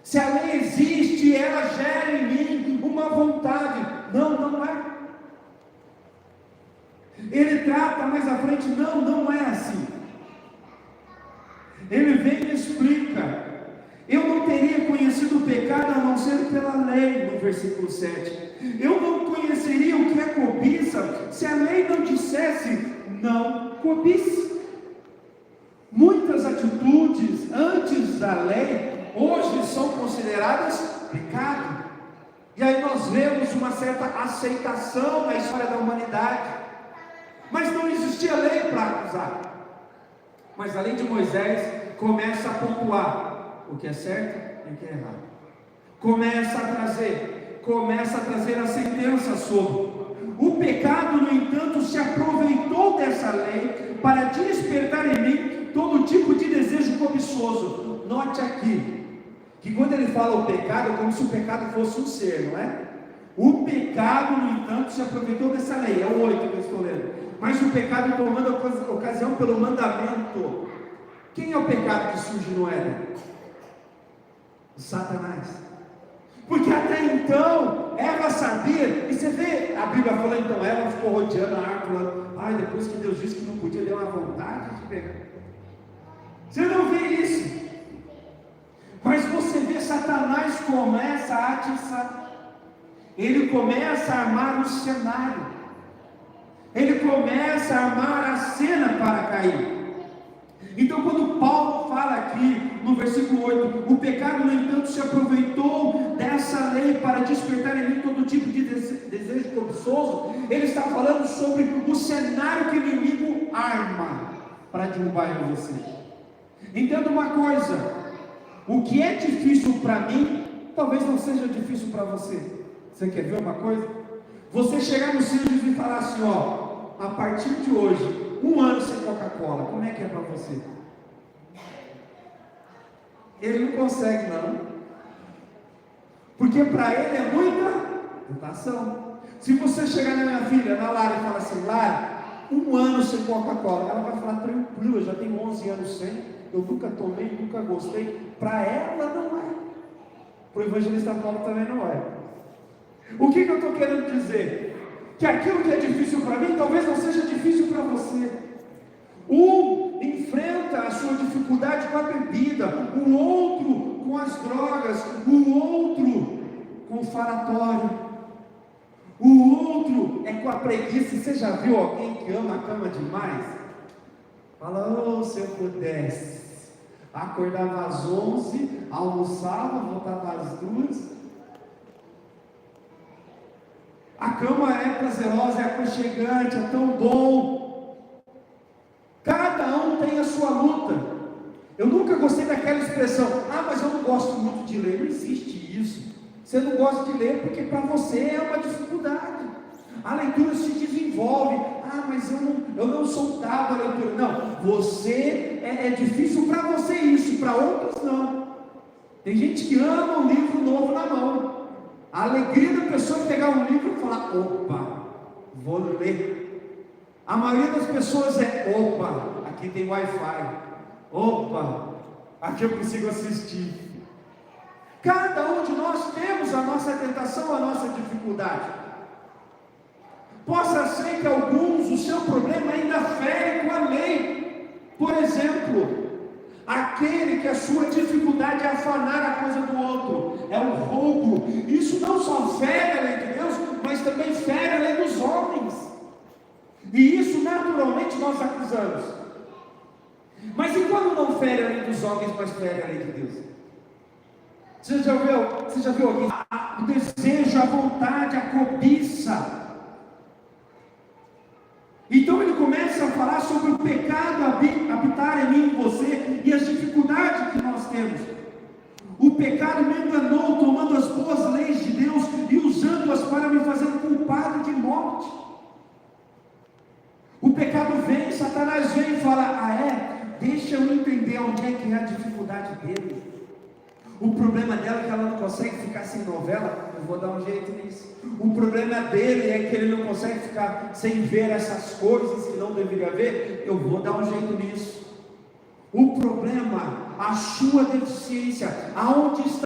Se a lei existe, ela gera em mim uma vontade. Não é. Ele trata mais à frente, não é assim. Ele vem e explica: eu não teria conhecido o pecado a não ser pela lei, no versículo 7. Eu não conheceria o que é cobiça se a lei não dissesse não cobice. Muitas atitudes antes da lei hoje são consideradas pecado. E aí nós vemos uma certa aceitação na história da humanidade. Mas não existia lei para acusar. Mas a lei de Moisés começa a pontuar o que é certo e o que é errado. Começa a trazer a sentença sobre. O pecado, no entanto, se aproveitou dessa lei para despertar em mim todo tipo de desejo cobiçoso. Note aqui, que quando ele fala o pecado, é como se o pecado fosse um ser, não é? O pecado, no entanto, se aproveitou dessa lei. É o 8 que eu estou lendo. Mas o pecado tomando ocasião pelo mandamento. Quem é o pecado que surge no Éden? Satanás. Porque até então, Eva sabia, e você vê, a Bíblia fala, então Eva ficou rodeando a árvore, depois que Deus disse que não podia, deu uma vontade de pegar. Você não vê isso. Mas você vê, Satanás começa a atiçar. Ele começa a armar o cenário. Ele começa a armar a cena para cair. Então, quando Paulo fala aqui no versículo 8, o pecado, no entanto, se aproveitou dessa lei para despertar em mim todo tipo de desejo cobiçoso, ele está falando sobre o cenário que o inimigo arma para derrubar em você. Entenda uma coisa: o que é difícil para mim, talvez não seja difícil para você. Você quer ver uma coisa? Você chegar no Simples e falar assim, a partir de hoje, 1 ano sem Coca-Cola, como é que é para você? Ele não consegue não, porque para ele é muita tentação. Se você chegar na minha filha, na Lara, e falar assim, Lara, 1 ano sem Coca-Cola, ela vai falar tranquilo, eu já tenho 11 anos sem, eu nunca tomei, nunca gostei. Para ela não é, para o evangelista Paulo também não é. O que eu estou querendo dizer? Que aquilo que é difícil para mim, talvez não seja difícil para você. Um enfrenta a sua dificuldade com a bebida, o outro com as drogas, o outro com o faratório, o outro é com a preguiça. Você já viu alguém que ama a cama demais? Fala, se eu pudesse, acordava às 11, almoçava, voltava às 2. A cama é prazerosa, é aconchegante, é tão bom. Cada um tem a sua luta. Eu nunca gostei daquela expressão, mas eu não gosto muito de ler. Não existe isso. Você não gosta de ler porque para você é uma dificuldade. A leitura se desenvolve. Mas eu não sou dado à leitura. Não, você é difícil para você isso, para outros não. Tem gente que ama um livro novo na mão. A alegria da pessoa é pegar um livro e falar, opa, vou ler. A maioria das pessoas opa, aqui tem Wi-Fi. Opa, aqui eu consigo assistir. Cada um de nós temos a nossa tentação, a nossa dificuldade. Possa ser que alguns, o seu problema ainda fere com a lei. Por exemplo, aquele que a sua dificuldade é afanar a coisa do outro, é o roubo. Isso não só fere a lei de Deus, mas também fere a lei dos homens. E isso naturalmente nós acusamos. Mas e quando não fere a lei dos homens, mas fere a lei de Deus? Você já viu alguém? O desejo, a vontade, a cobiça. Então ele começa a falar sobre o pecado habitar em mim e em você e as dificuldades que nós temos. O pecado me enganou, tomando as boas leis de Deus e usando-as para me fazer culpado de morte. O pecado vem, Satanás vem e fala, deixa eu entender onde é que é a dificuldade dele. O problema dela é que ela não consegue ficar sem novela, eu vou dar um jeito nisso. O problema dele é que ele não consegue ficar sem ver essas coisas que não deveria ver, eu vou dar um jeito nisso. O problema, a sua deficiência, aonde está